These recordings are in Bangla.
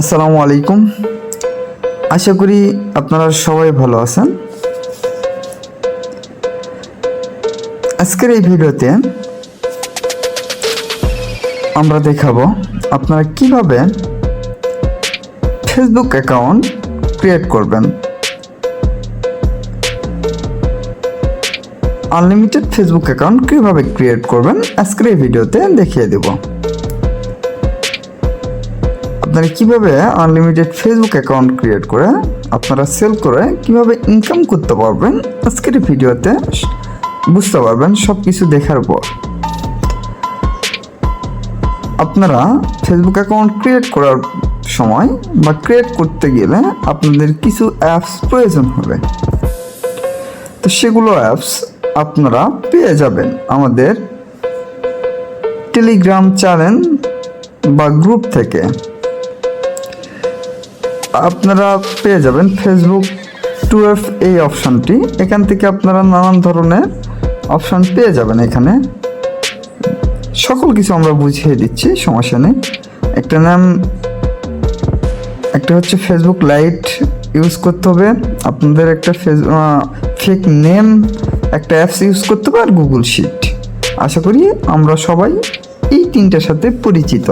আসসালামু আলাইকুম। আশা করি আপনারা সবাই ভালো আছেন। আজকের এই ভিডিওতে আমরা দেখাবো আপনারা কিভাবে ফেসবুক অ্যাকাউন্ট ক্রিয়েট করবেন। আনলিমিটেড ফেসবুক অ্যাকাউন্ট কিভাবে ক্রিয়েট করবেন আজকের এই ভিডিওতে দেখিয়ে দেব। আপনারা কিভাবে আনলিমিটেড ফেসবুক অ্যাকাউন্ট ক্রিয়েট করে আপনারা সেল করে কিভাবে ইনকাম করতে পারবেন আজকের ভিডিওতে বুঝতে পারবেন সব কিছু দেখার পর। আপনারা ফেসবুক অ্যাকাউন্ট ক্রিয়েট করার সময় বা ক্রিয়েট করতে গেলে আপনাদের কিছু অ্যাপস প্রয়োজন হবে, তো সেগুলো অ্যাপস আপনারা পেয়ে যাবেন আমাদের টেলিগ্রাম চ্যানেল বা গ্রুপ থেকে। আপনারা পেয়ে যাবেন ফেসবুক 12 এই অপশানটি, এখান থেকে আপনারা নানান ধরনের অপশান পেয়ে যাবেন। এখানে সকল কিছু আমরা বুঝিয়ে দিচ্ছি, সমস্যা নেই। একটা হচ্ছে ফেসবুক লাইট ইউজ করতে হবে, আপনাদের একটা ফেক নেম একটা অ্যাপস ইউজ করতে হবে, আর গুগল শিট। আশা করি আমরা সবাই এই তিনটার সাথে পরিচিত।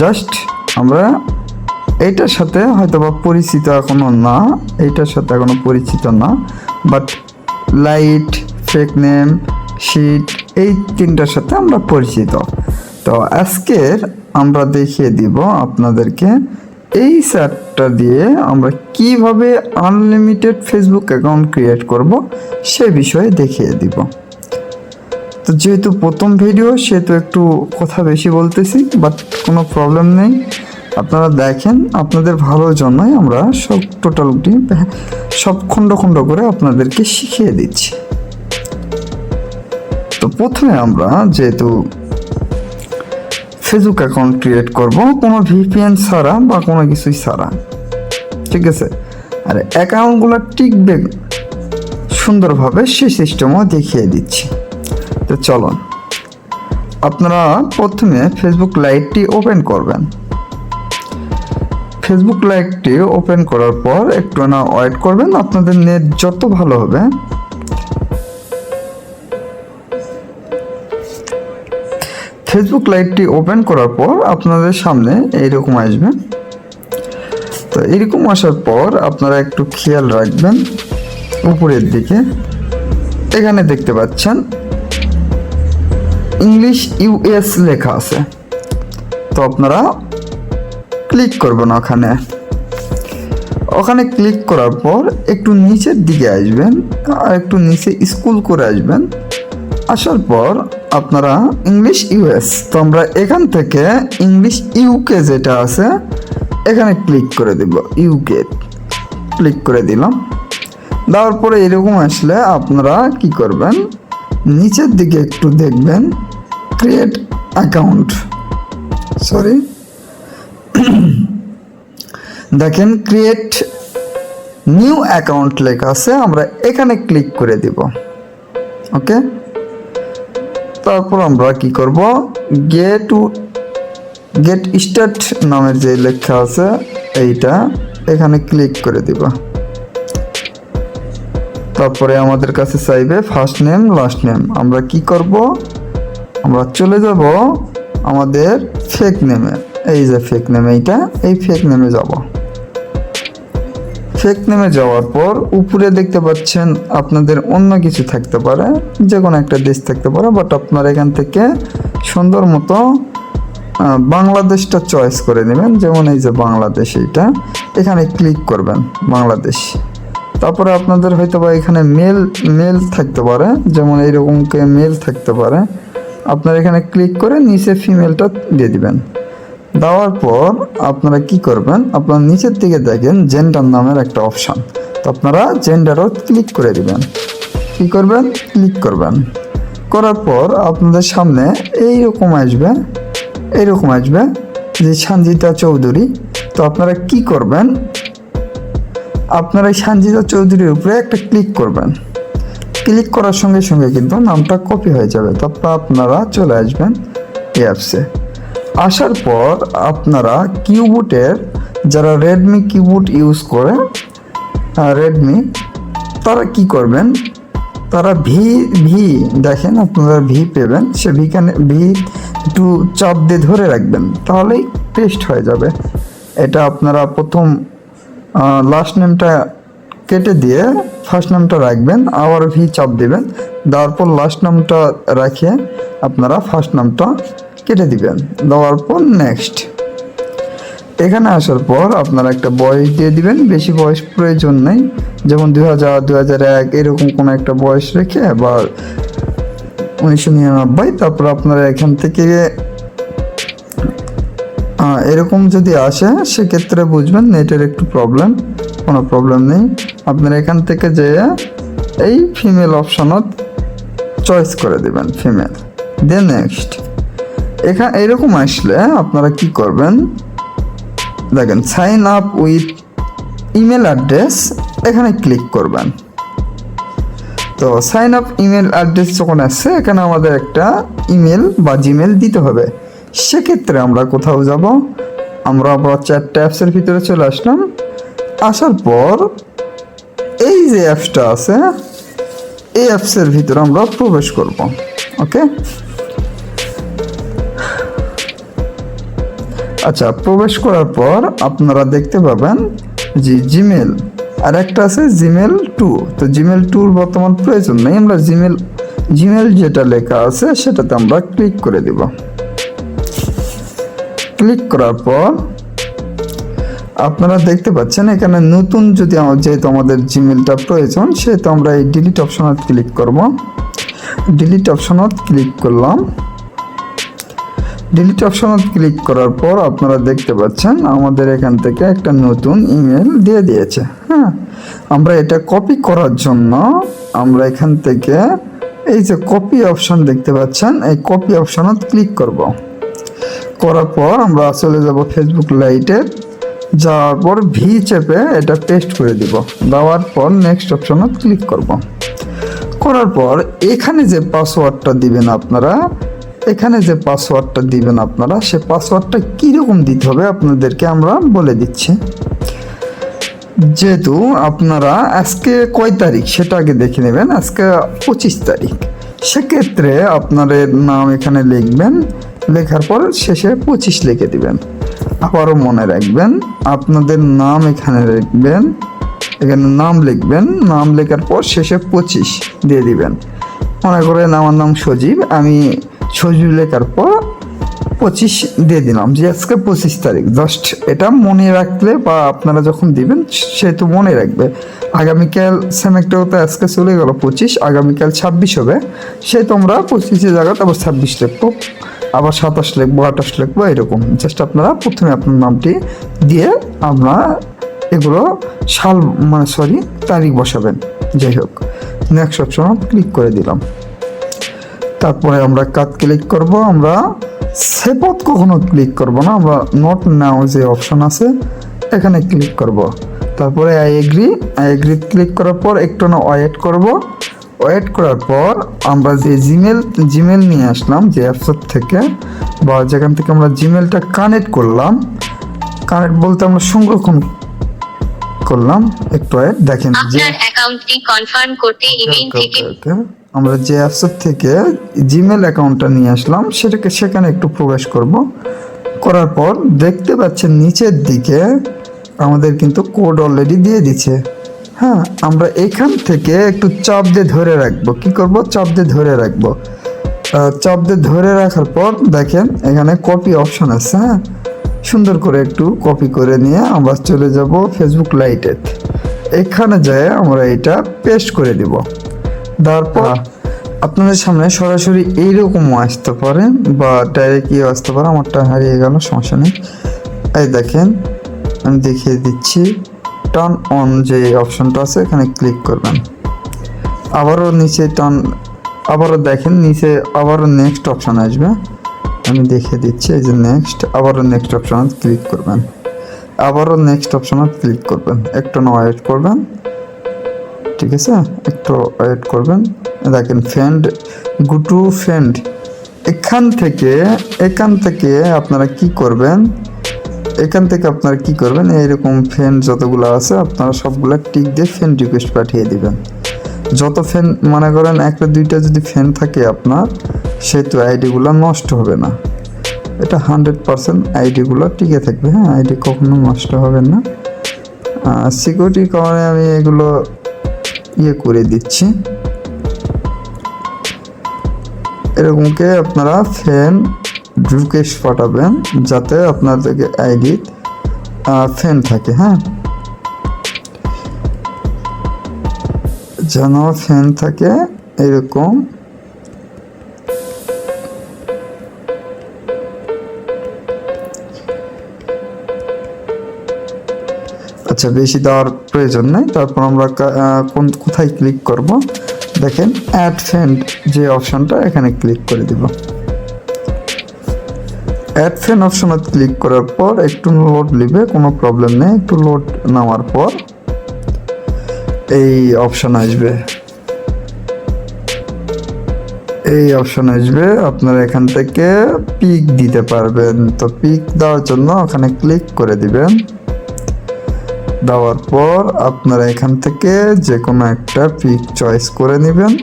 জাস্ট আমরা এইটার সাথে হয়তো বা পরিচিত এখনো না, এইটার সাথে এখনো পরিচিত না, but light, fake name, sheet এই তিনটার সাথে আমরা পরিচিত। তো আজকের আমরা দেখিয়ে দিব আপনাদেরকে এই সেটটা দিয়ে আমরা কিভাবে আনলিমিটেড ফেসবুক অ্যাকাউন্ট ক্রিয়েট করব সে বিষয়ে দেখিয়ে দিব। তো যেহেতু প্রথম ভিডিও সেহেতু একটু কথা বেশি বলতেছি, বাট কোনো প্রবলেম নেই। আপনারা দেখেন, আপনাদের ভালোর জন্যই আমরা সব টোটালটি সব খণ্ড খণ্ড করে আপনাদেরকে শিখিয়ে দিচ্ছি। তো প্রথমে আমরা যেহেতু ফেসবুক অ্যাকাউন্ট ক্রিয়েট করব কোনো ভিপিএন ছাড়া বা কোনো কিছুই ছাড়া, ঠিক আছে, আর অ্যাকাউন্টগুলো টিকবে সুন্দরভাবে সেই সিস্টেমও দেখিয়ে দিচ্ছি। তো চলুন, আপনারা প্রথমে ফেসবুক লাইটটি ওপেন করবেন। ফেসবুক লাইটটি ওপেন করার পর একটু না ওয়েট করবেন, আপনাদের নেট যত ভালো হবে ফেসবুক লাইটটি ওপেন করার পর আপনাদের সামনে এইরকম আসবে। তো এরকম আসার পর আপনারা একটু খেয়াল রাখবেন উপরের দিকে, এখানে দেখতে পাচ্ছেন ইংলিশ ইউএস লেখা আছে। তো আপনারা ক্লিক করবেন ওখানে ক্লিক করার পর একটু নিচের দিকে আসবেন, আর একটু নিচে স্ক্রল করে আসবেন। আসার পর আপনারা ইংলিশ ইউএস, তো আমরা এখান থেকে ইংলিশ ইউকে যেটা আছে এখানে ক্লিক করে দেব। ইউকে ক্লিক করে দিলাম। দেওয়ার পরে এরকম আসলে আপনারা কি করবেন, নিচের দিকে একটু দেখবেন ক্রিয়েট অ্যাকাউন্ট, দেখেন ক্রিয়েট নিউ অ্যাকাউন্ট লেখা আছে, আমরা এখানে ক্লিক করে দিব। ওকে, তারপর আমরা কি করব, গেট স্টার্ট নামের যে লেখা আছে এইটা এখানে ক্লিক করে দিব। তারপরে আমাদের কাছে চাইবে ফার্স্ট নেম লাস্ট নেম, আমরা কি করব, আমরা চলে যাব আমাদের ফেক নেমে। এই যে ফেক নেম, এই ফেক নেমে যাব। ফেক নেমে যাওয়ার পর উপরে দেখতে পাচ্ছেন আপনাদের অন্য কিছু থাকতে পারে, যে কোনো একটা দেশ থাকতে পারে, বাট আপনারা এখান থেকে সুন্দর মতো বাংলাদেশটা চয়েস করে নেবেন। যেমন এই যে বাংলাদেশ, এইটা এখানে ক্লিক করবেন বাংলাদেশ। তারপরে আপনাদের হয়তো বা এখানে মেল থাকতে পারে, যেমন এইরকম মেল থাকতে পারে, আপনারা এখানে ক্লিক করে নিচে ফিমেলটা দিয়ে দিবেন। দেওয়ার পর আপনারা কি করবেন, আপনারা নিচের দিকে দেখেন জেন্ডার নামের একটা অপশান, তো আপনারা জেন্ডারও ক্লিক করে দিবেন। কি করবেন, ক্লিক করবেন। করার পর আপনাদের সামনে এইরকম আসবে যে সঞ্জিতা চৌধুরী। তো আপনারা কি করবেন, আপনারা এই সঞ্জিতা চৌধুরীর উপরে একটা ক্লিক করবেন। ক্লিক করার সঙ্গে সঙ্গে কিন্তু নামটা কপি হয়ে যাবে। তারপর আপনারা চলে আসবেন এই অ্যাপসে। আসার পর আপনারা কিউবোর্ডের যারা রেডমি কিবোর্ড ইউজ করে, রেডমি, তারা কি করবেন, তারা ভি ভি দেখেন আপনারা ভি পেবেন, সে ভি একটু চাপ দিয়ে ধরে রাখবেন, তাহলেই পেস্ট হয়ে যাবে। এটা আপনারা প্রথম লাস্ট নেমটা কেটে দিয়ে ফার্স্ট নামটা রাখবেন, আবার ভি চাপ দিবেন, দেওয়ার পর লাস্ট নামটা রাখে আপনারা ফার্স্ট নামটা কেটে দিবেন, দেওয়ার পর নেক্সট। এখানে আসার পর আপনারা একটা বয়স দিয়ে দিবেন, বেশি বয়স প্রয়োজন নেই, যেমন 2000, 2001 এরকম কোনো একটা বয়স রেখে, বা 1999। তারপর আপনারা এখান থেকে এরকম যদি আসে সেক্ষেত্রে বুঝবেন নেটের একটু প্রবলেম, কোনো প্রবলেম নেই। আপনারা এখান থেকে যে এই ফিমেল অপশনত চয়েস করে দেবেন, ফিমেল, দেন নেক্সট। এখানে এরকম আসলে আপনারা কি করবেন, দেখেন sign up with email address, এখানে ক্লিক করবেন। তো সাইন আপ ইমেল অ্যাড্রেস যখন আসছে, এখানে আমাদের একটা ইমেল বা জিমেল দিতে হবে। সেক্ষেত্রে আমরা কোথাও যাব, আমরা আবার চ্যাট অ্যাপসের ভিতরে চলে আসলাম। আসার পর এই যে অ্যাপসটা আছে, এই অ্যাপসের ভিতরে আমরা প্রবেশ করব। ওকে, আচ্ছা, প্রবেশ করার পর আপনারা দেখতে পাবেন যে জিমেল, আর একটা আছে জিমেল 2। তো জিমেল 2-র বর্তমান প্রয়োজন নেই, আমরা জিমেল যেটা লেখা আছে সেটাতে আমরা ক্লিক করে দেব। ক্লিক করার পর আপনারা দেখতে পাচ্ছেন এখানে নতুন, যদি যেহেতু আমাদের জিমেলটা প্রয়োজন, সেহেতু আমরা এই ডিলিট অপশনত ক্লিক করব। ডিলিট অপশনত ক্লিক করলাম। ডিলিট অপশনত ক্লিক করার পর আপনারা দেখতে পাচ্ছেন আমাদের এখান থেকে একটা নতুন ইমেল দিয়ে দিয়েছে। হ্যাঁ, আমরা এটা কপি করার জন্য আমরা এখান থেকে এই যে কপি অপশন দেখতে পাচ্ছেন, এই কপি অপশনত ক্লিক করব। করার পর আমরা চলে যাব ফেসবুক লাইটে, যাওয়ার পর ভি চেপে এটা পেস্ট করে দিব, দেওয়ার পর নেক্সট অপশনত ক্লিক করব। করার পর এখানে যে পাসওয়ার্ডটা দিবেন আপনারা, সে পাসওয়ার্ডটা কীরকম দিতে হবে আপনাদেরকে আমরা বলে দিচ্ছি। যেহেতু আপনারা আজকে কয় তারিখ সেটা আগে দেখে নেবেন, আজকে 25 তারিখ, সেক্ষেত্রে আপনাদের নাম এখানে লিখবেন, লেখার পর শেষে 25 লিখে দিবেন। আবারও মনে রাখবেন আপনাদের নাম এখানে লিখবেন, এখানে নাম লিখবেন, নাম লেখার পর শেষে 25 দিয়ে দিবেন। মনে করেন আমার নাম সজীব, আমি সজীব লেখার পর 25 দিয়ে দিলাম, যে আজকে 25 তারিখ। জাস্ট এটা মনে রাখলে, বা আপনারা যখন দিবেন সেহেতু মনে রাখবে। আগামীকাল সেম একটা হতে আজকে চলে গেল 25, আগামীকাল 26 হবে, সেহেতু আমরা 25-এর জায়গাতে আবার 26 লিখবো, আবার 27 লিখবো, 28 লিখবো, এরকম। জাস্ট আপনারা প্রথমে আপনার নামটি দিয়ে আমরা এগুলো তারিখ বসাবেন। যাই হোক, নেক্সট অপশন ক্লিক করে দিলাম। তারপরে আমরা কাট ক্লিক করব, আমরা সেপত কখনো ক্লিক করব না, আমরা নট নাও যে অপশন আছে এখানে ক্লিক করব। তারপরে আই এগ্রি ক্লিক করার পর একটু না ওয়েট করব। ওয়েট করার পর আমরা যে জিমেল নিয়ে আসলাম যে অ্যাপস থেকে, বা যেখান থেকে আমরা জিমেলটা কানেক্ট করলাম, কানেক্ট বলতে আমরা সংরক্ষণ করলাম, একটু ওয়েট, দেখেন যে আপনার অ্যাকাউন্টটি কনফার্ম করতে ইমেইল থেকে আমরা যে অ্যাপস থেকে জিমেল অ্যাকাউন্টটা নিয়ে আসলাম সেখানে একটু প্রবেশ করব। করার পর দেখতে পাচ্ছেন নিচের দিকে আমাদের কিন্তু কোড অলরেডি দিয়ে দিচ্ছে। হ্যাঁ, আমরা এখান থেকে একটু চাপ দিয়ে ধরে রাখবো। কি করব? চাপ দিয়ে ধরে রাখবো। চাপ দিয়ে ধরে রাখার পর দেখেন এখানে কপি অপশন আছে। হ্যাঁ, সুন্দর করে একটু কপি করে নিয়ে আমরা চলে যাব ফেসবুক লাইটে। এখানে যেয়ে আমরা এটা পেস্ট করে দিব। তারপর আপনাদের সামনে সরাসরি এইরকমও আসতে পারে, বা ডাইরেক্টই আসতে পারে। আমারটা হারিয়ে গেল, সমস্যা নেই। এই দেখেন আমি দেখিয়ে দিচ্ছি, টার্ন অন যে অপশনটা আছে এখানে ক্লিক করবেন। আবারও নিচে আবারও দেখেন নিচে আবারও নেক্সট অপশন আসবে, আমি দেখিয়ে দিচ্ছি। এই যে নেক্সট, আবারও নেক্সট অপশন ক্লিক করবেন, আবারও নেক্সট অপশন ক্লিক করবেন। একটু না ওয়েট করবেন, ঠিক আছে? একটু ওয়েট করবেন। দেখেন ফ্রেন্ড, গো টু ফ্রেন্ড, এখান থেকে আপনারা কি করবেন, এখান থেকে আপনারা কি করবেন, এইরকম ফ্রেন্ড যতগুলো আছে আপনারা সবগুলা টিক দিয়ে ফ্রেন্ড রিকোয়েস্ট পাঠিয়ে দিবেন। যত ফ্রেন্ড মনে করেন একটা দুইটা যদি ফ্রেন্ড থাকে আপনার, সেহেতু আইডিগুলো নষ্ট হবে না। এটা 100% আইডিগুলো টিকে থাকবে। হ্যাঁ, আইডি কখনো নষ্ট হবে না। সিকিউরিটির কারণে আমি এগুলো করে দিচ্ছি। এরকমকে আপনারা ফ্রেন্ড রিকোয়েস্ট পাঠাবেন যাতে আপনাদেরকে আইডি ফ্রেন্ড থাকে। হ্যাঁ, যেন ফ্রেন্ড থাকে এরকম। আচ্ছা, বেশি দেওয়ার প্রয়োজন নেই। তারপর আমরা কোথায় ক্লিক করব, দেখেন অ্যাড ফ্রেন্ড যে অপশনটা, এখানে ক্লিক করে দিব। অ্যাড ফ্রেন্ড অপশনে ক্লিক করার পর একটু লোড নেবে, কোনো প্রবলেম নেই। একটু লোড নেওয়ার পর এই অপশন আসবে, আপনারা এখান থেকে পিক দিতে পারবেন। তো পিক দেওয়ার জন্য ওখানে ক্লিক করে দিবেন। দেওয়ার পর আপনারা এখান থেকে যে কোনো একটা পিক চয়েস করে নেবেন।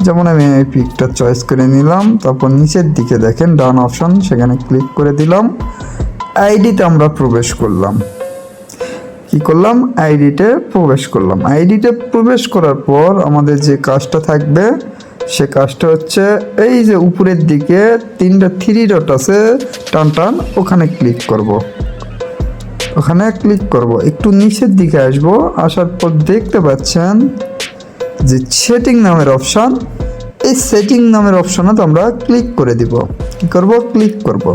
যেমন আমি এই পিকটা চয়েস করে নিলাম। তারপর নিচের দিকে দেখেন ডান অপশন, সেখানে ক্লিক করে দিলাম। আইডিতে আমরা প্রবেশ করলাম। কি করলাম, আইডিতে প্রবেশ করলাম। আইডিতে প্রবেশ করার পর আমাদের যে কাজটা থাকবে, সে কাজটা হচ্ছে এই যে উপরের দিকে 3টা 3 ডট আছে টান টান, ওখানে ক্লিক করব। একটু নিচের দিকে আসব। আসার পর দেখতে পাচ্ছেন যে সেটিং নামের অপশন, এই সেটিং নামের অপশনে তো আমরা ক্লিক করে দিব। কি করব, ক্লিক করব।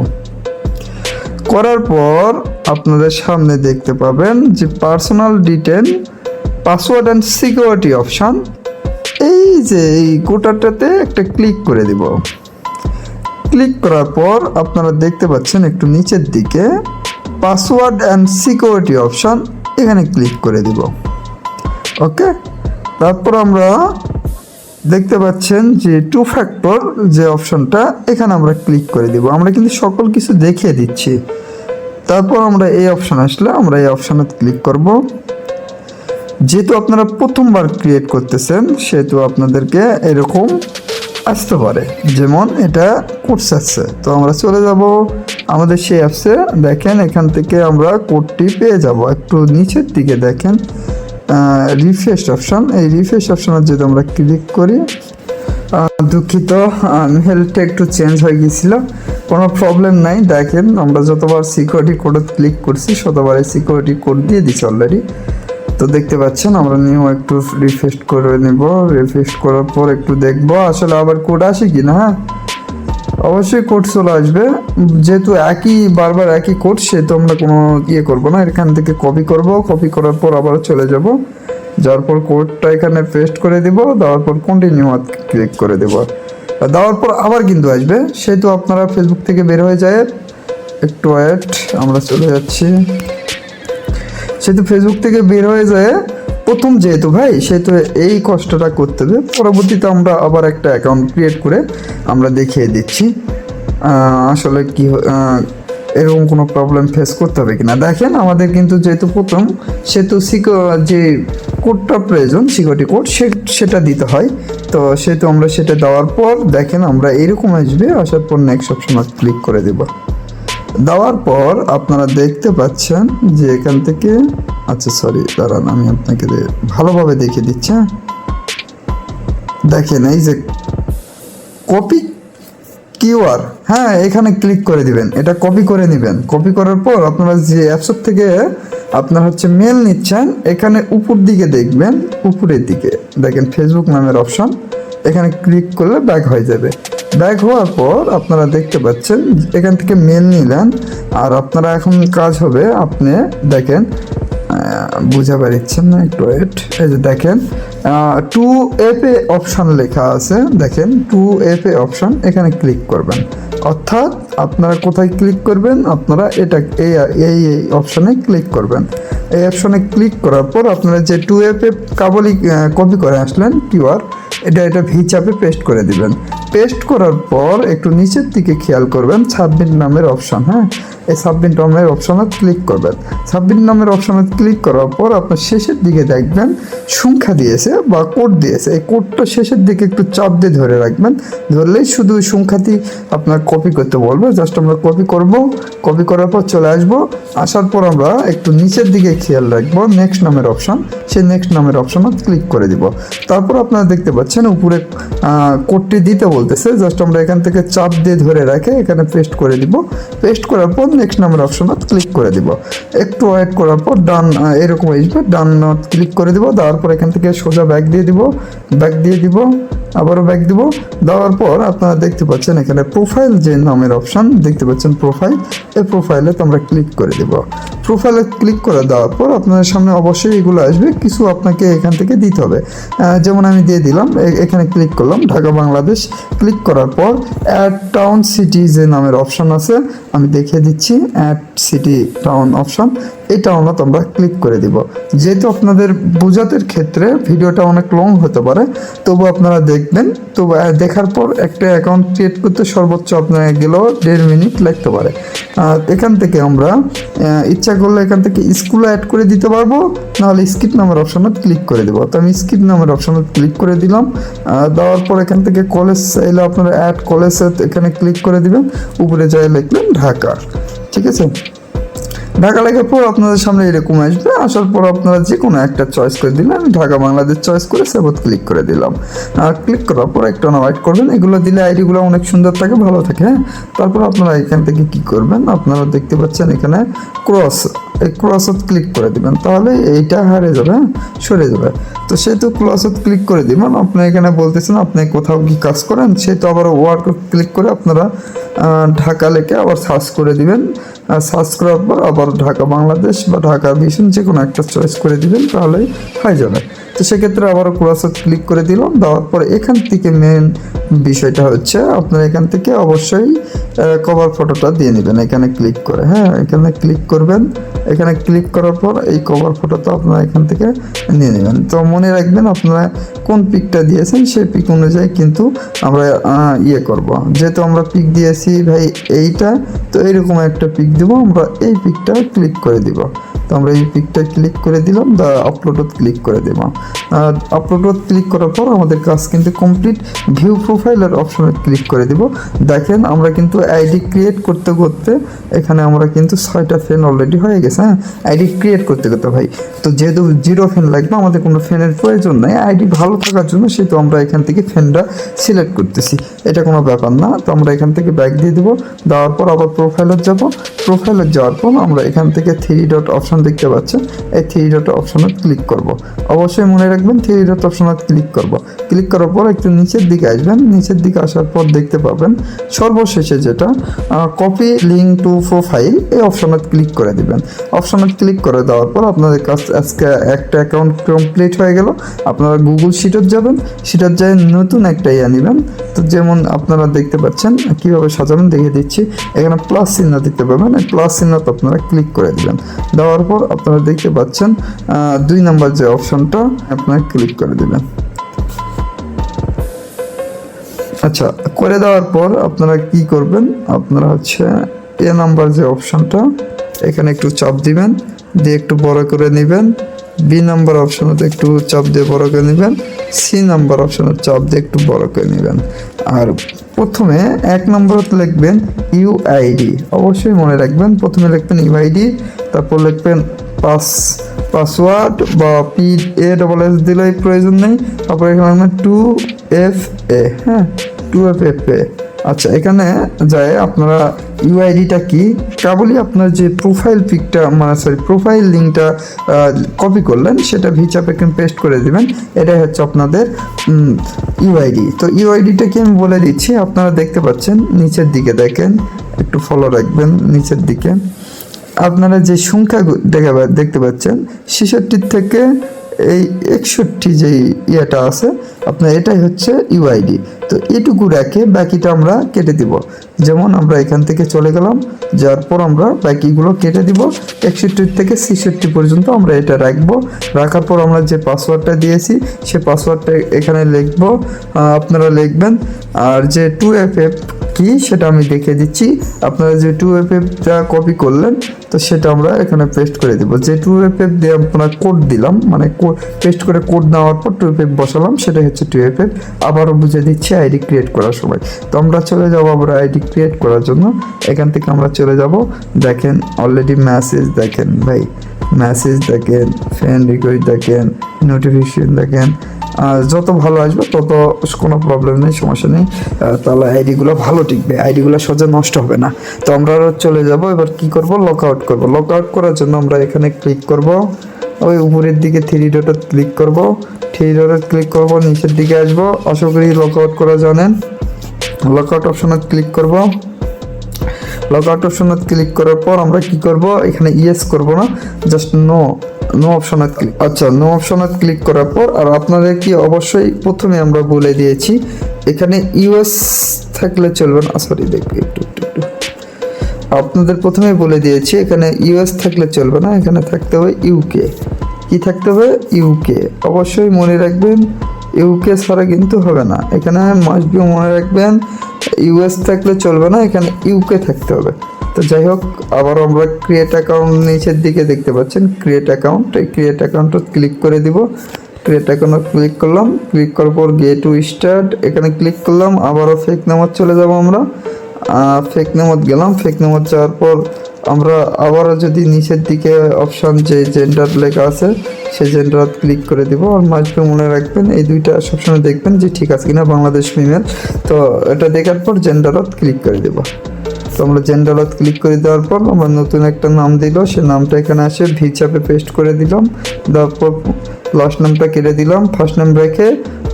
করার পর আপনাদের সামনে দেখতে পাবেন যে personal detail, password and security option, এই যে এই গোটাটাতে একটা ক্লিক করে দিব। ক্লিক করার পর আপনারা দেখতে পাচ্ছেন একটু নিচের দিকে পাসওয়ার্ড অ্যান্ড সিকিউরিটি অপশন, এখানে ক্লিক করে দিব। ওকে, তারপর আমরা দেখতে পাচ্ছেন যে 2 ফ্যাক্টর যে অপশনটা, এখানে আমরা ক্লিক করে দিব। আমরা কিন্তু সকল কিছু দেখিয়ে দিচ্ছি। তারপর আমরা এই অপশন আসলে আমরা এই অপশনে ক্লিক করব। যেহেতু আপনারা প্রথমবার ক্রিয়েট করতেছেন, সেহেতু আপনাদেরকে এরকম আসতে পারে, যেমন এটা কোর্স আসছে। তো আমরা চলে যাব আমাদের সেই অ্যাপসে। দেখেন এখান থেকে আমরা কোডটি পেয়ে যাব। একটু নিচের দিকে দেখেন রিফ্রেশ অপশন, এই রিফ্রেশ অপশনে যদি আমরা ক্লিক করি, দুঃখিত মেলটা একটু চেঞ্জ হয়ে গিয়েছিল, কোনো প্রবলেম নাই। দেখেন আমরা যতবার সিকিউরিটি কোডে ক্লিক করছি ততবার এই সিকিউরিটি কোড দিয়ে দিচ্ছি অলরেডি। তো দেখতে পাচ্ছেন আমরা নিউ একটু রিফ্রেশ করে নেব। রিফ্রেশ করার পর একটু দেখব আসলে আবার কোড আসে কি না। হ্যাঁ, অবশ্যই কোড চলে আসবে। যেহেতু বারবার একই কোড, সেহেতু আমরা কোনো করবো না। এখান থেকে কপি করব। কপি করার পর আবার চলে যাওয়ার পর কোডটা এখানে পেস্ট করে দিব। দেওয়ার পর কন্টিনিউ ক্লিক করে দেব। দেওয়ার পর আবার কিন্তু আসবে। সেহেতু আপনারা ফেসবুক থেকে বের হয়ে যায়, একটু ওয়েট, আমরা চলে যাচ্ছি। সেহেতু ফেসবুক থেকে বের হয়ে যায় প্রথম, যেহেতু সেহেতু এই কষ্টটা করতে হবে। পরবর্তীতে আমরা আবার একটা অ্যাকাউন্ট ক্রিয়েট করে আমরা দেখিয়ে দিচ্ছি আসলে কি এরকম কোনো প্রবলেম ফেস করতে হবে কিনা। দেখেন আমাদের কিন্তু যেহেতু প্রথম, সেহেতু যে কোডটা প্রয়োজন সিকিউরিটি কোড, সেটা দিতে হয়। তো সেহেতু আমরা সেটা দেওয়ার পর দেখেন আমরা এরকম আসবে। আসার পর নেক্সট অপশনে ক্লিক করে দেব। দেওয়ার পর আপনারা দেখতে পাচ্ছেন যে এখান থেকে, আচ্ছা সরি দাঁড়ান, আমি আপনাকে ভালোভাবে দেখিয়ে দিচ্ছি। দেখেন এই যে কপি কিউআর, হ্যাঁ এখানে ক্লিক করে দিবেন। এটা কপি করে নেবেন। কপি করার পর আপনারা যে অ্যাপসের থেকে আপনার মেল নিচ্ছেন, এখানে উপর দিকে দেখবেন, উপরের দিকে দেখেন ফেসবুক নামের অপশন, এখানে ক্লিক করলে ব্যাক হয়ে যাবে। ব্যাক হওয়ার পর আপনারা দেখতে পাচ্ছেন এখান থেকে মেল নিলেন। আর আপনারা এখন কাজ হবে, আপনি দেখেন বুঝা পারছেন না, একটু ওয়েট। এই যে দেখেন 2FA অপশন লেখা আছে, দেখেন 2FA অপশন, এখানে ক্লিক করবেন। অর্থাৎ আপনারা কোথায় ক্লিক করবেন, আপনারা এই অপশনে ক্লিক করবেন। এই অপশনে ক্লিক করার পর আপনারা যে 2FA কাবলি কপি করে আসলেন কিউআর, এটা ভি চাপে পেস্ট করে দিবেন। পেস্ট করার পর একটু নিচের দিকে খেয়াল করবেন সাবমিট নামের অপশন। হ্যাঁ, এই সাবমিট নামের অপশনে ক্লিক করবেন। সাবমিট নামের অপশনে ক্লিক করার পর আপনার শেষের দিকে দেখবেন সংখ্যা দিয়েছে বা কোড দিয়েছে। এই কোডটা শেষের দিকে একটু চাপ দিয়ে ধরে রাখবেন। ধরলেই শুধু সংখ্যাটি আপনার কপি করতে বলবে। জাস্ট আমরা কপি করব। কপি করার পর চলে আসব। আসার পর আমরা একটু নিচের দিকে খেয়াল রাখবো নেক্সট নামের অপশন। সেই নেক্সট নামের অপশনে ক্লিক করে দিব। তারপর আপনারা দেখতে পাচ্ছেন উপরে কোডটি দিতে বলতেছে। জাস্ট আমরা এখান থেকে চাপ দিয়ে ধরে রেখে এখানে পেস্ট করে দিব। পেস্ট করার পর নেক্সট নামের অপশনে ক্লিক করে দিব। একটু ওয়েট করার পর ডান এরকম আসবে, ডান ক্লিক করে দিব। দেওয়ার পর এখান থেকে সোজা ব্যাক দিয়ে দিব, ব্যাক দিয়ে দিব, আবারও ব্যাক দিব। দেওয়ার পর আপনারা দেখতে পাচ্ছেন এখানে প্রোফাইল যে নামের অপশন দেখতে পাচ্ছেন প্রোফাইল, এই প্রোফাইলে তো আমরা ক্লিক করে দিব। প্রোফাইলে ক্লিক করে দেওয়ার পর আপনাদের সামনে অবশ্যই এগুলো আসবে, কিছু আপনাকে এখান থেকে দিতে হবে। যেমন আমি দিয়ে দিলাম, এখানে ক্লিক করলাম ঢাকা বাংলাদেশ। ক্লিক করার পর অ্যাড টাউন সিটি যে নামের অপশন আছে আমি দেখিয়ে দিচ্ছি, অ্যাড সিটি টাউন অপশন, এই টাউনে আমরা ক্লিক করে দিব। যেহেতু আপনাদের বোঝাতের ক্ষেত্রে ভিডিওটা অনেক লং হতে পারে, তবু আপনারা দেখবেন। তো দেখার পর একটা অ্যাকাউন্ট ক্রিয়েট করতে সর্বোচ্চ আপনার গেলেও 1.5 মিনিট লাগতে পারে। এখান থেকে আমরা ইচ্ছা করলে এখান থেকে স্কুলে অ্যাড করে দিতে পারবো, নাহলে স্কিপ নামের অপশনে ক্লিক করে দেবো। তো আমি স্কিপ নামের অপশনে ক্লিক করে দিলাম। দেওয়ার পর এখান থেকে কলেজ চাইলে আপনারা অ্যাড কলেজে এখানে ক্লিক করে দিবেন। উপরে যাই লিখবেন ঢাকা। ঠিক আছে, ঢাকা লেখার পর আপনাদের সামনে এরকম আসবে। আসার পর আপনারা যে কোনো একটা চয়েস করে দিলেন। আমি ঢাকা বাংলাদেশ চয়েস করে সেভত ক্লিক করে দিলাম। আর ক্লিক করার পর একটা ওয়েট করবেন। এগুলো দিলে আইডিগুলো অনেক সুন্দর থাকে, ভালো থাকে। হ্যাঁ, তারপর আপনারা এখান থেকে কি করবেন, আপনারা দেখতে পাচ্ছেন এখানে ক্রস, এই ক্রসত ক্লিক করে দিবেন। তাহলে এইটা হারিয়ে যাবে, হ্যাঁ, সরে যাবে। তো সেহেতু ক্রসত ক্লিক করে দিবেন। আপনি এখানে বলতেছেন আপনি কোথাও কি কাজ করেন, সেহেতু আবার ওয়ার্ক ক্লিক করে আপনারা ঢাকা লেখে আবার সার্চ করে দিবেন। সার্চ করার পর আবার ঢাকা বাংলাদেশ বা ঢাকা ভিশন যে কোনো একটা চয়েস করে দিবেন, তাহলেই হয়ে যাবে। তো সেক্ষেত্রে আবারও ক্রসে ক্লিক করে দিলাম। দেওয়ার পর এখান থেকে মেন বিষয়টা হচ্ছে আপনারা এখান থেকে অবশ্যই কভার ফটোটা দিয়ে নেবেন এখানে ক্লিক করে। হ্যাঁ, এখানে ক্লিক করবেন। এখানে ক্লিক করার পর এই কভার ফটোটা আপনারা এখান থেকে নিয়ে নেবেন। তো মনে রাখবেন আপনারা কোন পিকটা দিয়েছেন সেই পিক অনুযায়ী কিন্তু আমরা ইয়ে করব। যেহেতু আমরা পিক দিয়েছি ভাই এইটা, তো এইরকম একটা পিক দিব। আমরা এই পিকটা ক্লিক করে দিব। তো আমরা এই পিকটা ক্লিক করে দিলাম, আপলোডত ক্লিক করে দিলাম। আপলোডত ক্লিক করার পর আমাদের কাজ কিন্তু কমপ্লিট। ভিউ প্রোফাইলের অপশনে ক্লিক করে দিব। দেখেন আমরা কিন্তু আইডি ক্রিয়েট করতে করতে এখানে আমরা কিন্তু 6টা ফ্রেন্ড অলরেডি হয়ে গেছে। হ্যাঁ, আইডি ক্রিয়েট করতে করতে ভাই, তো যেহেতু 0 ফ্রেন্ড লাগবে, আমাদের কোনো ফ্রেন্ডের প্রয়োজন নেই। আইডি ভালো থাকার জন্য সেহেতু আমরা এখান থেকে ফ্রেন্ডটা সিলেক্ট করতেছি, এটা কোনো ব্যাপার না। তো আমরা এখান থেকে ব্যাক দিয়ে দেবো। দেওয়ার পর আবার প্রোফাইলে যাব। প্রোফাইলে যাওয়ার পর আমরা এখান থেকে 3 ডট অপশন দেখতে পাচ্ছেন, এই 3 ডট অপশনে ক্লিক করব। অবশ্যই মনে রাখবেন 3 ডট অপশনে ক্লিক করব। ক্লিক করার পর একটু নিচের দিকে আসবেন। নিচের দিকে আসার পর দেখতে পাবেন সর্বশেষে যেটা কপি লিঙ্ক টু প্রোফাইল, এই অপশনে ক্লিক করে দিবেন। অপশনে ক্লিক করে দেওয়ার পর আপনাদের কাছে আজকে একটা অ্যাকাউন্ট কমপ্লিট হয়ে গেল। আপনারা গুগল শিটত যাবেন, শিটত যাই নতুন একটা নেবেন। তো যেমন আপনারা দেখতে পাচ্ছেন কীভাবে সাজাবেন দেখিয়ে দিচ্ছি। এখানে প্লাস চিহ্ন দেখতে পাবেন, এই প্লাস চিহ্নতে আপনারা ক্লিক করে দিবেন। দেওয়ার পর আপনারা দেখতে পাচ্ছেন 2 নাম্বার যে অপশনটা আপনারা ক্লিক করে দিবেন। আচ্ছা, করে দেওয়ার পর আপনারা কি করবেন, আপনারা হচ্ছে এ নাম্বার যে অপশনটা এখানে একটু চাপ দিবেন, দিয়ে একটু বড় করে নেবেন। বি নাম্বার অপশনতে একটু চাপ দিয়ে বড় করে নেবেন। সি নাম্বার অপশনের চাপ দিয়ে একটু বড় করে নেবেন। আর প্রথমে 1 নম্বরতে লিখবেন ইউআইডি। অবশ্যই মনে রাখবেন প্রথমে লিখবেন ইউআইডি, তারপর লিখবেন পাসওয়ার্ড বা PASS দিলেই প্রয়োজন নেই। তারপর এখানে লিখবেন 2FA। হ্যাঁ, 2FA। আচ্ছা, এখানে যায় আপনারা ইউআইডিটা কি কেবলই আপনার যে প্রোফাইল পিকটা প্রোফাইল লিঙ্কটা কপি করলেন সেটা ভিচাপে পেস্ট করে দিবেন। এটাই হচ্ছে আপনাদের ইউআইডি। তো ইউআইডিটা কি আমি বলে দিচ্ছি। আপনারা দেখতে পাচ্ছেন নিচের দিকে, দেখেন একটু ফলো রাখবেন। নিচের দিকে আপনারা যে সংখ্যা দেখতে পাচ্ছেন 66 থেকে এই 61 যে ইয়েটা আছে আপনার, এটাই হচ্ছে ইউআইডি। তো এটুকু রেখে বাকিটা আমরা কেটে দিব। যেমন আমরা এখান থেকে চলে গেলাম, যার পর আমরা বাকিগুলো কেটে দিব। 61 থেকে 66 পর্যন্ত আমরা এটা রাখবো। রাখার পর আমরা যে পাসওয়ার্ডটা দিয়েছি সে পাসওয়ার্ডটা এখানে লিখবো, আপনারা লিখবেন। আর যে 2FF কি সেটা আমি দেখিয়ে দিচ্ছি। আপনারা যে 2FFটা কপি করলেন তো সেটা আমরা এখানে পেস্ট করে দিব। যে 2FF দিয়ে আমরা কোড দিলাম, মানে পেস্ট করে কোড নেওয়ার পর 2FF বসালাম, সেটা হচ্ছে 2FF। আবারও বুঝে দিচ্ছি আইডি ক্রিয়েট করার সময়। তো আমরা চলে যাবো আবার আইডি ক্রিয়েট করার জন্য। এখান থেকে আমরা চলে যাব, দেখেন অলরেডি মেসেজ দেখেন ভাই, মেসেজ দেখেন, ফ্রেন্ড রিকোয়েস্ট দেখেন, নোটিফিকেশন দেখেন। যত ভালো আসবে তত কোনো প্রবলেম নেই, সমস্যা নেই। তাহলে আইডিগুলো ভালো টিকবে, আইডিগুলো সহজে নষ্ট হবে না। তো আমরা চলে যাব, এবার কি করব, লক আউট করব। লক আউট করার জন্য আমরা এখানে ক্লিক করব, ওই উপরের দিকে 3 ডটে ক্লিক করব, 3 ডটে ক্লিক করব, নিচের দিকে আসব। আশা করি লক আউট করা জানেন। লক আউট অপশনে ক্লিক করব। লক আউট অপশনে ক্লিক করার পর আমরা কি করব, এখানে ইয়েস করব না, জাস্ট নো অপশনে ক্লিক। আচ্ছা, নো অপশনে ক্লিক করার পর আর আপনাদের কি অবশ্যই প্রথমে আমরা বলে দিয়েছি এখানে ইউএস থাকলে চলবে না। সরি, দেখবে একটু আপনাদের প্রথমে বলে দিয়েছি এখানে ইউএস থাকলে চলবে না, এখানে থাকতে হবে ইউকে। কি থাকতে হবে, ইউকে। অবশ্যই মনে রাখবেন ইউকে ছাড়া কিন্তু হবে না, এখানে মাস্ট বি মনে রাখবেন। ইউএস থাকলে চলবে না, এখানে ইউকে থাকতে হবে। তো যাই হোক, আবার আমরা ক্রিয়েট অ্যাকাউন্ট নিচের দিকে দেখতে পাচ্ছেন ক্রিয়েট অ্যাকাউন্ট, এই ক্রিয়েট অ্যাকাউন্টে ক্লিক করে দিব। ক্রিয়েট অ্যাকাউন্টে ক্লিক করলাম, ক্লিক করার পর গো টু স্টার্ট এখানে ক্লিক করলাম। আবারও ফেক নেমত চলে যাব আমরা, ফেক নেমত গেলাম। ফেক নেমত যাওয়ার পর আমরা আবারও যদি নিচের দিকে অপশান যে জেন্ডার লেখা আছে সেই জেন্ডার ক্লিক করে দিব। আর মাঝে মনে রাখবেন এই দুইটা সবসময় দেখবেন যে ঠিক আছে কিনা, বাংলাদেশ ফিমেল। তো এটা দেখার পর জেন্ডারত ক্লিক করে দেব। তো আমরা জেন্ডারত ক্লিক করে দেওয়ার পর আমরা নতুন একটা নাম দিল, সে নামটা এখানে আসে ভি চাপে পেস্ট করে দিলাম। দেওয়ার পর লাস্ট নামটা কেটে দিলাম, ফার্স্ট নাম রেখে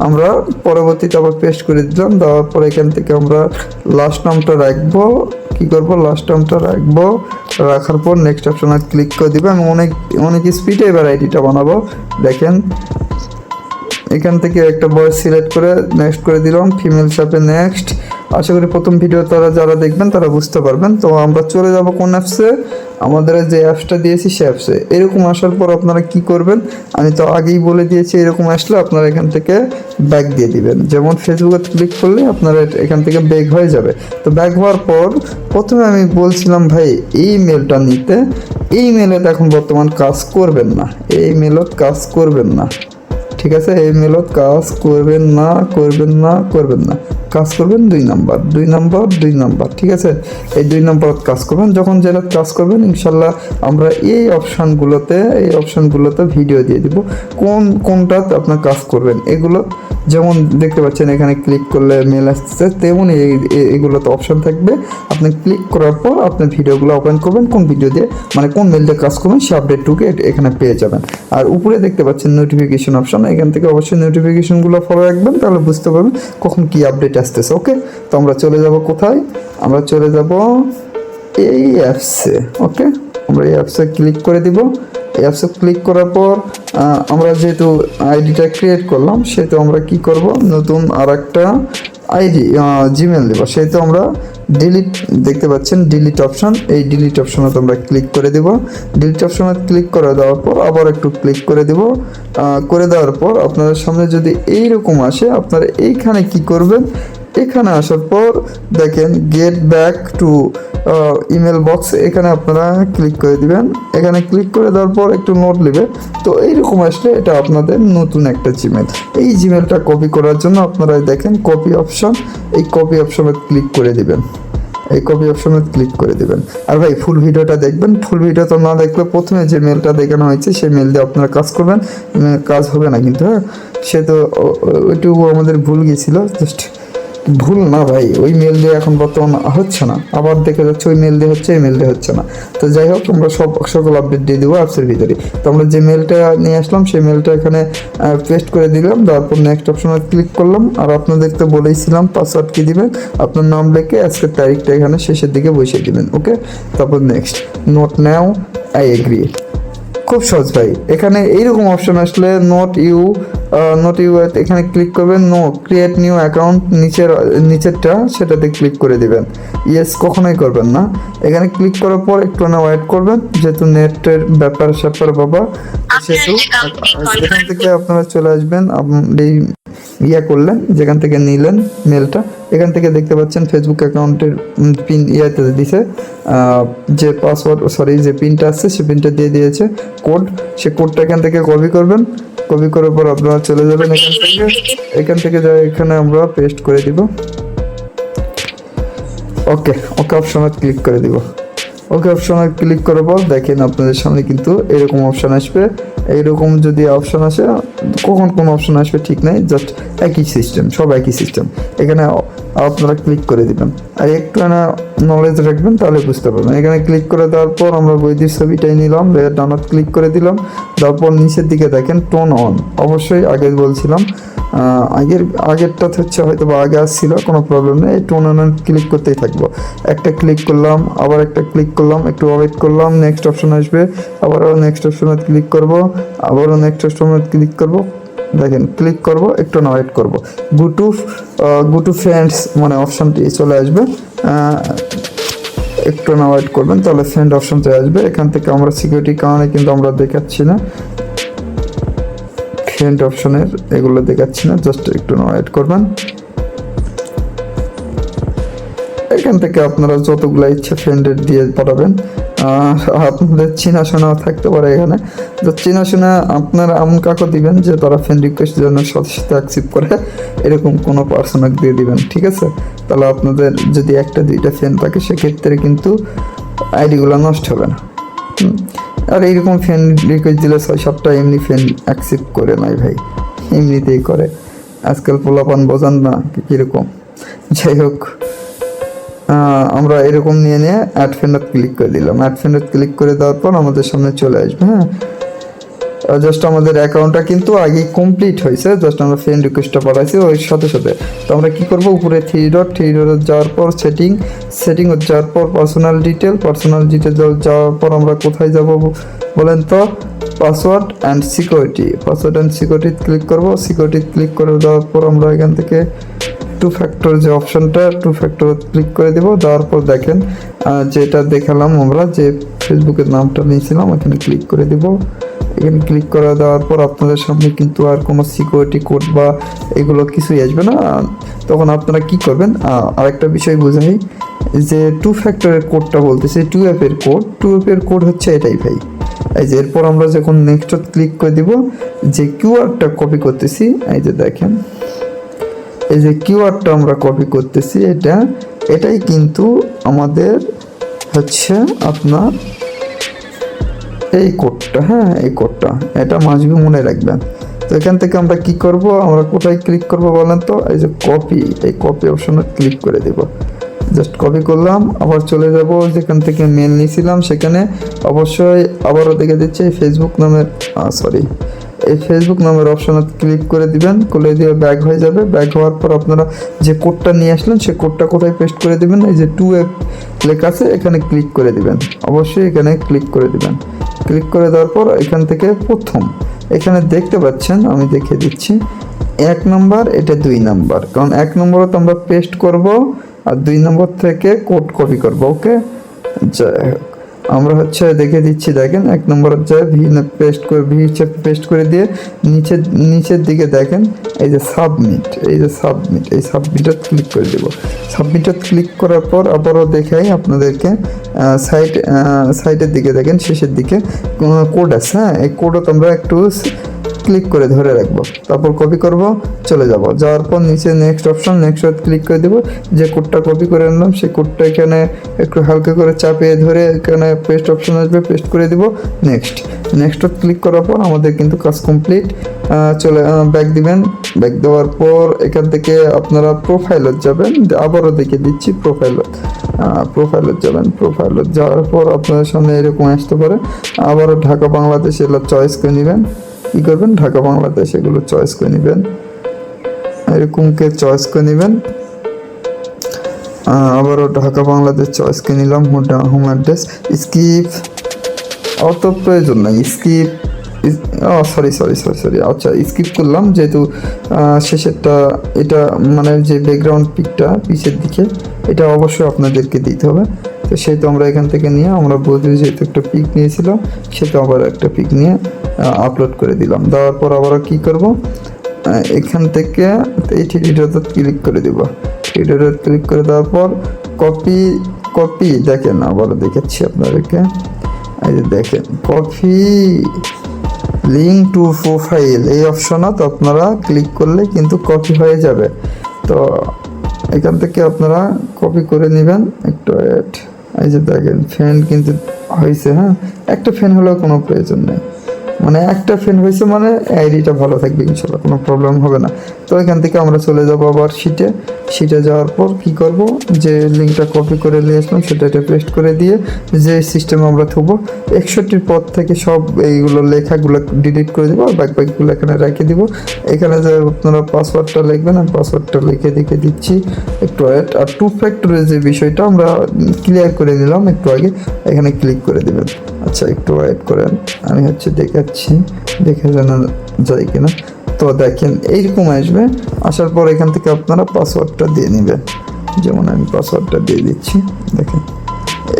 আমরা পরবর্তীতে আবার পেস্ট করে দিলাম। দেওয়ার পর এখান থেকে আমরা লাস্ট নামটা রাখবো। কি করব, লাস্ট নামটা রাখবো। রাখার পর নেক্সট অপশনে ক্লিক করে দিবে। আমি অনেক স্পিডে এবার আইডিটা বানাবো। দেখেন এখান থেকে একটা বয়স সিলেক্ট করে নেক্সট করে দিলাম, ফিমেল চাপে নেক্সট। আশা করি প্রথম ভিডিও তারা যারা দেখবেন তারা বুঝতে পারবেন। তো আমরা চলে যাব কোন অ্যাপসে, আমাদের যে অ্যাপসটা দিয়েছি সে অ্যাপসে। এরকম আসার পর আপনারা কি করবেন, আমি তো আগেই বলে দিয়েছি, এরকম আসলে আপনারা এখান থেকে ব্যাক দিয়ে দিবেন। যেমন ফেসবুকে ক্লিক করলে আপনারা এখান থেকে ব্যাক হয়ে যাবে। তো ব্যাক হওয়ার পর প্রথমে আমি বলছিলাম ভাই এই মেলটা নিতে, এই মেলে এখন বর্তমান কাজ করবেন না, এই মেলত কাজ করবেন না, ঠিক আছে? এই মেলত কাজ করবেন না, কাজ করবেন 2 নাম্বার, ঠিক আছে? এই 2 নাম্বারত কাজ করবেন। যখন যেটা কাজ করবেন ইনশাল্লাহ আমরা এই অপশানগুলোতে ভিডিও দিয়ে দিব কোনটাতে আপনার কাজ করবেন। এগুলো যেমন দেখতে পাচ্ছেন এখানে ক্লিক করলে মেল আসতেছে, তেমন এগুলোতে অপশান থাকবে। আপনি ক্লিক করার পর আপনি ভিডিওগুলো ওপেন করবেন, কোন ভিডিও দিয়ে মানে কোন মেল দিয়ে কাজ করবেন সে আপডেটটুকু এখানে পেয়ে যাবেন। আর উপরে দেখতে পাচ্ছেন নোটিফিকেশন অপশন, এখান থেকে অবশ্যই নোটিফিকেশনগুলো ফলো রাখবেন, তাহলে বুঝতে পারবেন কখন কি আপডেট আসতেছে। ওকে, তো আমরা চলে যাব কোথায়, আমরা চলে যাব এই অ্যাপসে। ওকে, আমরা এই অ্যাপসে ক্লিক করে দিব। এই অ্যাপসে ক্লিক করার পর আমরা যেহেতু আইডিটা ক্রিয়েট করলাম সেহেতু আমরা কি করব, নতুন আর একটা আইডি জিমেল দেবো। সেহেতু আমরা ডিলিট দেখতে পাচ্ছেন ডিলিট অপশন, এই ডিলিট অপশনে আমরা ক্লিক করে দেব। ডিলিট অপশনে ক্লিক করে দেওয়ার পর আবার একটু ক্লিক করে দেব। করে দেওয়ার পর আপনাদের সামনে যদি এইরকম আসে, আপনারা এইখানে কি করবেন, এখানে আসার পর দেখেন get back to email box, এখানে আপনারা ক্লিক করে দিবেন। এখানে ক্লিক করে দেওয়ার পর একটু নোট নেবে। তো এইরকম আসলে এটা আপনাদের নতুন একটা জিমেল। এই জিমেলটা কপি করার জন্য আপনারা দেখেন কপি অপশন, এই কপি অপশনে ক্লিক করে দিবেন, এই কপি অপশনে ক্লিক করে দেবেন। আর ভাই ফুল ভিডিওটা দেখবেন, ফুল ভিডিও তো না দেখলে প্রথমে যে মেলটা দেখানো হয়েছে সেই মেল দিয়ে আপনারা কাজ করবেন, কাজ হবে না কিন্তু। হ্যাঁ, সে তো ওইটুকু আমাদের ভুল গিয়েছিল, জাস্ট ভুল না ভাই, ওই মেল দিয়ে এখন বর্তমান হচ্ছে না, আবার দেখা যাচ্ছে ওই মেল দিয়ে হচ্ছে, এই মেল দিয়ে হচ্ছে না। তো যাই হোক, আমরা সকল আপডেট দিয়ে দেবো অ্যাপসের ভিতরে। তো আমরা যে মেলটা নিয়ে আসলাম সেই মেলটা এখানে পেস্ট করে দিলাম, তারপর নেক্সট অপশনে ক্লিক করলাম। আর আপনাদের তো বলেইছিলাম পাসওয়ার্ড কি দিবেন, আপনার নাম লিখে আজকের তারিখটা এখানে শেষের দিকে বসিয়ে দিবেন। ওকে, তারপর next note now I agree, খুব সহজ ভাই। এখানে এইরকম অপশন আসলে নট ইউ এখানে ক্লিক করবেন, নো ক্রিয়েট নিউ অ্যাকাউন্ট নিচেরটা সেটাতে ক্লিক করে দিবেন। ইয়েস কখনোই করবেন না। এখানে ক্লিক করার পর একটু না ওয়েট করবেন, যেহেতু নেটের ব্যাপার স্যাপার বাবা, সেহেতু এখান থেকে আপনারা চলে আসবেন। এই করলেন যেখান থেকে নিলেন মেলটা, এখান থেকে দেখতে পাচ্ছেন ফেসবুক অ্যাকাউন্টের পিন দিছে, যে পাসওয়ার্ড যে পিনটা আসছে সে পিনটা দিয়ে দিয়েছে, কোড, সে কোডটা এখান থেকে কপি করবেন। কপি করার পর আপনারা চলে যাবেন এখান থেকে যা এখানে আমরা পেস্ট করে দিব। ওকে অপশনে ক্লিক করে দিব। ওকে অপশনে ক্লিক করার পর দেখেন আপনাদের সামনে কিন্তু এরকম অপশন আসবে। এইরকম যদি অপশন আসে, কখন কোন অপশন আসবে ঠিক নাই, জাস্ট একই সিস্টেম, সব একই সিস্টেম। এখানে আপনারা ক্লিক করে দিবেন, আর একটু নলেজ রাখবেন তাহলে বুঝতে পারবেন। এখানে ক্লিক করে দেওয়ার পর আমরা বইটির ছবিটাই নিলাম, ডাউনলোড ক্লিক করে দিলাম। তারপর নিচের দিকে দেখেন টোন অন, অবশ্যই আগে বলছিলাম আগেরটা হচ্ছে হয়তো বা আগে আসছিল, কোনো প্রবলেম নেই। এই টোন অন ক্লিক করতেই থাকবো। একটা ক্লিক করলাম, আবার একটা ক্লিক করলাম, একটু ওয়েট করলাম, নেক্সট অপশন আসবে, আবারও নেক্সট অপশনে ক্লিক করব, আবারও নেক্সট অপশনে ক্লিক করব। দেখেন ক্লিক করব, একটু না ওয়েট করব, গো টু ফ্রেন্ডস মানে অপশনটি চলে আসবে। একটু না ওয়েট করবেন, তাহলে ফ্রেন্ড অপশন চলে আসবে। এখান থেকে আমরা সিকিউরিটির কারণে কিন্তু আমরা দেখাচ্ছি না ফ্রেন্ড অপশনের, এগুলো দেখাচ্ছি না, জাস্ট একটু না ওয়েট করবেন। এখান থেকে আপনারা যতগুলো ইচ্ছা ফ্রেন্ডের দিয়ে পাঠাবেন। আপনাদের চেনাশোনা থাকতে পারে এখানে, তো চেনাশোনা আপনারা এমন কাকে দিবেন যে তারা ফ্রেন্ড রিকোয়েস্টের জন্য সাথে সাথে অ্যাকসেপ্ট করে, এরকম কোনো পার্সোনাকে দিয়ে দিবেন, ঠিক আছে? তাহলে আপনাদের যদি একটা দুইটা ফ্রেন্ড থাকে সেক্ষেত্রে কিন্তু আইডিগুলো নষ্ট হবে না। আর এইরকম ফ্রেন্ড রিকোয়েস্ট দিলে 6-7টা এমনি ফ্রেন্ড অ্যাকসেপ্ট করে নাই ভাই, এমনিতেই করে। আজকাল পোলাপান বোঝান না কীরকম। যাই হোক, আমরা এরকম নিয়ে অ্যাড ফ্রেন্ডত ক্লিক করে দিলাম। অ্যাড ফ্রেন্ডত ক্লিক করে দেওয়ার পর আমাদের সামনে চলে আসবে। হ্যাঁ, জাস্ট আমাদের অ্যাকাউন্টটা কিন্তু আগেই কমপ্লিট হয়েছে, জাস্ট আমরা ফ্রেন্ড রিকোয়েস্টটা পাঠাইছি ওই সাথে সাথে। তো আমরা কী করবো, উপরে থ্রি ডট যাওয়ার পর সেটিং যাওয়ার পর পার্সোনাল ডিটেল যাওয়ার পর আমরা কোথায় যাব বলেন তো, পাসওয়ার্ড অ্যান্ড সিকিউরিটি ক্লিক করবো। সিকিউরিটি ক্লিক করে দেওয়ার পর আমরা এখান থেকে টু ফ্যাক্টর যে অপশনটা, টু ফ্যাক্টর ক্লিক করে দেবো। দেওয়ার পর দেখেন যেটা দেখালাম আমরা, যে ফেসবুকের নামটা নিয়েছিলাম, এখানে ক্লিক করে দেবো। এখানে ক্লিক করে দেওয়ার পর আপনাদের সামনে কিন্তু আর কোনো সিকিউরিটি কোড বা এগুলো কিছুই আসবে না। তখন আপনারা কি করবেন, আরেকটা বিষয় বোঝাই, যে টু ফ্যাক্টরের কোডটা বলতেছে, 2FA এর কোড, 2FA এর কোড হচ্ছে এটাই ভাই। এই যে এরপর আমরা যখন নেক্সট ক্লিক করে দিব, যে কিউআরটা কপি করতেছি, এই যে দেখেন এই যে কিউআরটা আমরা কপি করতেছি, এটাই কিন্তু আমাদের হচ্ছে আপনার এই কোডটা। হ্যাঁ, এই কোডটা, এটা মাঝবি মনে রাখবেন। তো এখান থেকে আমরা কি করব, আমরা কোথায় ক্লিক করব বলেন তো, এই যে এই কপি অপশনে ক্লিক করে দেব। জাস্ট কপি করলাম, আবার চলে যাব যেখান থেকে মেল নিয়েছিলাম সেখানে। অবশ্যই আবারও দেখে দিচ্ছি এই ফেসবুক নামের অপশনে ক্লিক করে দিবেন, করে দিয়ে ব্যাক হয়ে যাবে। ব্যাক হওয়ার পর আপনারা যে কোডটা নিয়ে আসলেন সেই কোডটা কোথায় পেস্ট করে দিবেন, এই যে 2F লেখা আছে এখানে ক্লিক করে দিবেন। অবশ্যই এখানে ক্লিক করে দিবেন। ক্লিক করে দেওয়ার পর এখান থেকে প্রথম এখানে দেখতে পাচ্ছেন, আমি দেখিয়ে দিচ্ছি, 1 নম্বর, এটা 2 নম্বর, কারণ 1 নম্বরে তো আমরা পেস্ট করব আর 2 নম্বর থেকে কোড কপি করব। ওকে, আমরা হচ্ছে দেখে দিচ্ছি, দেখেন 1 নম্বরের জায়গায় পেস্ট করে দিয়ে নিচের দিকে দেখেন এই যে সাবমিট, এই সাবমিটে ক্লিক করে দেব। সাবমিটে ক্লিক করার পর আবারও দেখাই আপনাদেরকে, সাইডের দিকে দেখেন শেষের দিকে কোড আছে। হ্যাঁ, এই কোডও তোমরা একটু ক্লিক করে ধরে রাখবো, তারপর কপি করব, চলে যাব। যাওয়ার পর নিচে নেক্সট ক্লিক করে দেবো। যে কোডটা কপি করে আনলাম সেই কোডটা এখানে একটু হালকা করে চাপিয়ে ধরে এখানে পেস্ট অপশন আসবে, পেস্ট করে দিব। নেক্সট ক্লিক করার পর আমাদের কিন্তু কাজ কমপ্লিট। ব্যাক দিবেন। ব্যাক দেওয়ার পর এখান থেকে আপনারা প্রোফাইলত যাবেন, আবারও দেখে দিচ্ছি প্রোফাইলত যাবেন। প্রোফাইলত যাওয়ার পর আপনাদের সামনে এরকম আসতে পারে। আবারও ঢাকা বাংলাদেশ এগুলো চয়েস করে নেবেন। কী করবেন, ঢাকা বাংলাদেশ এগুলো চয়েস করে নেবেন, এরকমকে চয়েস করে নেবেন। আবারও ঢাকা বাংলাদেশ চয়েস করে নিলাম। হোম অ্যাড্রেস স্কিপ অত প্রয়োজন নাই। স্কিপ, সরি, আচ্ছা স্কিপ করলাম, যেহেতু শেষেরটা এটা মানে যে ব্যাকগ্রাউন্ড পিকটা পিছের দিকে এটা অবশ্যই আপনাদেরকে দিতে হবে। তো সেহেতু আমরা এখান থেকে নিয়ে আমরা বলছি যেহেতু একটা পিক নিয়েছিলাম সেহেতু আবার একটা পিক নিয়ে আপলোড করে দিলাম। দেওয়ার পর আবার কি করব, এখান থেকে এই থ্রিডোতে ক্লিক করে দেব। থ্রিডোতে ক্লিক করে দেওয়ার পর কপি দেখেন, আবারও দেখাচ্ছি আপনাদেরকে, এই যে দেখেন কপি লিঙ্ক টু প্রোফাইল এই অপশনত আপনারা ক্লিক করলে কিন্তু কপি হয়ে যাবে। তো এখান থেকে আপনারা কপি করে নেবেন একটু। এই যে দেখেন ফ্যান কিন্তু হয়েছে, হ্যাঁ একটা ফ্যান হলেও কোনো প্রয়োজন নেই, মানে একটা ফ্যান হয়েছে মানে আইডিটা ভালো থাকবে ইনশাল্লাহ, কোনো প্রবলেম হবে না। তো এখান থেকে আমরা চলে যাব আবার শিটে যাওয়ার পর কি করব, যে লিঙ্কটা কপি করে নিয়ে আসলাম সেটা পেস্ট করে দিয়ে যে সিস্টেমে আমরা থবো 61 পর থেকে সব এইগুলো লেখাগুলো ডিলিট করে দেবো আর বাকিগুলো এখানে রেখে দিব। এখানে যে আপনারা পাসওয়ার্ডটা লিখবেন, আমি পাসওয়ার্ডটা লিখে দিচ্ছি একটু ওয়েট। আর 2 ফ্যাক্টরের যে বিষয়টা আমরা ক্লিয়ার করে নিলাম একটু আগে, এখানে ক্লিক করে দেবেন। আচ্ছা একটু ওয়েট করেন, আমি দেখাচ্ছি, দেখে জানা যায় কিনা। তো দেখেন এইরকম আসবে, আসার পর এখান থেকে আপনারা পাসওয়ার্ডটা দিয়ে নেবেন। যেমন আমি পাসওয়ার্ডটা দিয়ে দিচ্ছি, দেখেন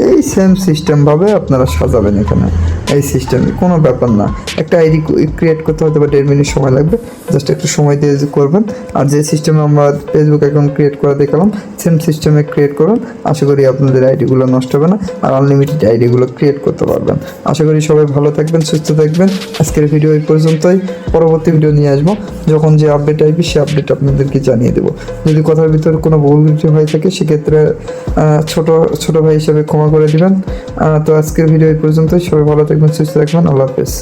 এই সেম সিস্টেমভাবে আপনারা সাজাবেন। এখানে এই সিস্টেমে কোনো ব্যাপার না, একটা আইডি ক্রিয়েট করতে হয়তো বা 1.5 মিনিট সময় লাগবে, জাস্ট একটু সময় দিয়ে করবেন। আর যে সিস্টেমে আমরা ফেসবুক অ্যাকাউন্ট ক্রিয়েট করে দেখালাম সেম সিস্টেমে ক্রিয়েট করুন, আশা করি আপনাদের আইডিগুলো নষ্ট হবে না আর আনলিমিটেড আইডিগুলো ক্রিয়েট করতে পারবেন। আশা করি সবাই ভালো থাকবেন, সুস্থ থাকবেন। আজকের ভিডিও এই পর্যন্তই, পরবর্তী ভিডিও নিয়ে আসবো, যখন যে আপডেট আসবে সে আপডেট আপনাদেরকে জানিয়ে দেবো। যদি কথার ভিতরে কোনো ভুল ত্রুটি হয়ে থাকে সেক্ষেত্রে ছোট ভাই হিসেবে ক্ষমা করে দিবেন। তো আজকের ভিডিও এই পর্যন্তই, সবাই ভালো থাকবেন, সুস্থ থাকবেন, আল্লাহ হাফেজ।